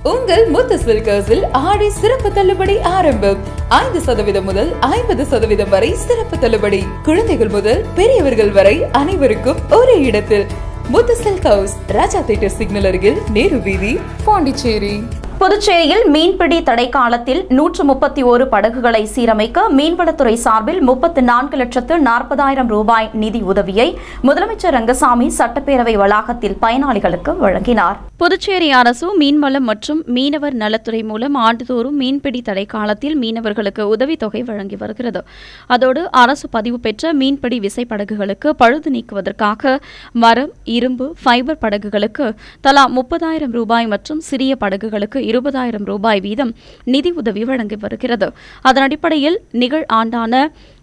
உங்கள் முத்து சில்க்ஸில் ஆடி சிறப்பு தள்ளுபடி ஆரம்பம். 5% முதல் 50% வரை சிறப்பு தள்ளுபடி. குழந்தைகள் முதல் பெரியவர்கள் வரை அனைவருக்கும் ஒரே இடத்தில். முத்து சில்க்ஸ், ராஜா தியேட்டர் சிக்னல் அருகில், நேரு வீதி, பாண்டிச்சேரி. புதுச்சேரியில் மீன்பிடி தடை காலத்தில் 131 படகுகளை சீரமைக்க மீன்வளத்துறை சார்பில் 34,40,000 ரூபாய் நிதி உதவியை முதலமைச்சர் ரங்கசாமி சட்டப்பேரவை வளாகத்தில் பயனாளிகளுக்கு வழங்கினார். புதுச்சேரி அரசு மீன்வளம் மற்றும் மீனவர் நலத்துறை மூலம் ஆண்டுதோறும் மீன்பிடி தடை காலத்தில் மீனவர்களுக்கு உதவித்தொகை வழங்கி வருகிறது. அதோடு அரசு பதிவு பெற்ற மீன்பிடி விசைப்படகுகளுக்கு பழுது நீக்குவதற்காக மரம், இரும்பு, ஃபைபர் படகுகளுக்கு தலா 30,000 ரூபாய் மற்றும் சிறிய படகுகளுக்கு 20,000 ரூபாய் வீதம் நிதி உதவி வழங்கி வருகிறது. அதன் அடிப்படையில் நிகழ் ஆண்டான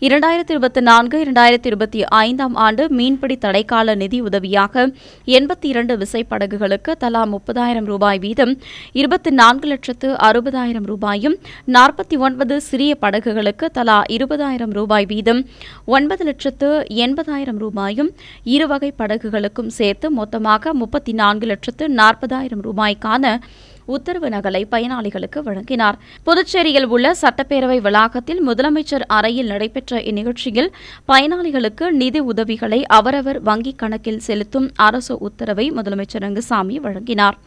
2024-2025 ஆண்டு மீன்பிடி தடைக்கால நிதி உதவியாக 82 விசைப்படகுகளுக்கு தலா 30,000 ரூபாய் வீதம் 24,60,000 ரூபாயும், 49 சிறிய படகுகளுக்கு தலா 20,000 ரூபாய் வீதம் 9,80,000 ரூபாயும், இருவகை படகுகளுக்கும் சேர்த்து மொத்தமாக 34,40,000 ரூபாய்க்கான உத்தரவு நகலை பயனாளிகளுக்கு வழங்கினார். புதுச்சேரியில் உள்ள சட்டப்பேரவை வளாகத்தில் முதலமைச்சர் அறையில் நடைபெற்ற இந்நிகழ்ச்சியில் பயனாளிகளுக்கு நிதி உதவிகளை அவரவர் வங்கிக் கணக்கில் செலுத்தும் அரசு உத்தரவை முதலமைச்சர் ரங்கசாமி வழங்கினார்.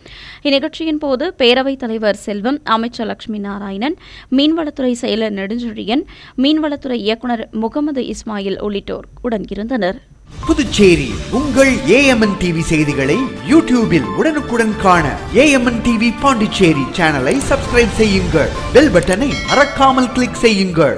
இந்நிகழ்ச்சியின் போது பேரவைத் தலைவர் செல்வம், அமைச்சர் லட்சுமி நாராயணன், மீன்வளத்துறை செயலர் நெடுஞ்செழியன், மீன்வளத்துறை இயக்குநர் முகமது இஸ்மாயில் உள்ளிட்டோர் உடன் இருந்தனர். புதுச்சேரி உங்கள் AMN டிவி செய்திகளை யூடியூபில் உடனுக்குடன் காண AMN டிவி பாண்டிச்சேரி சேனலை சப்ஸ்கிரைப் செய்யுங்கள். பெல் பட்டனை மறக்காமல் கிளிக் செய்யுங்கள்.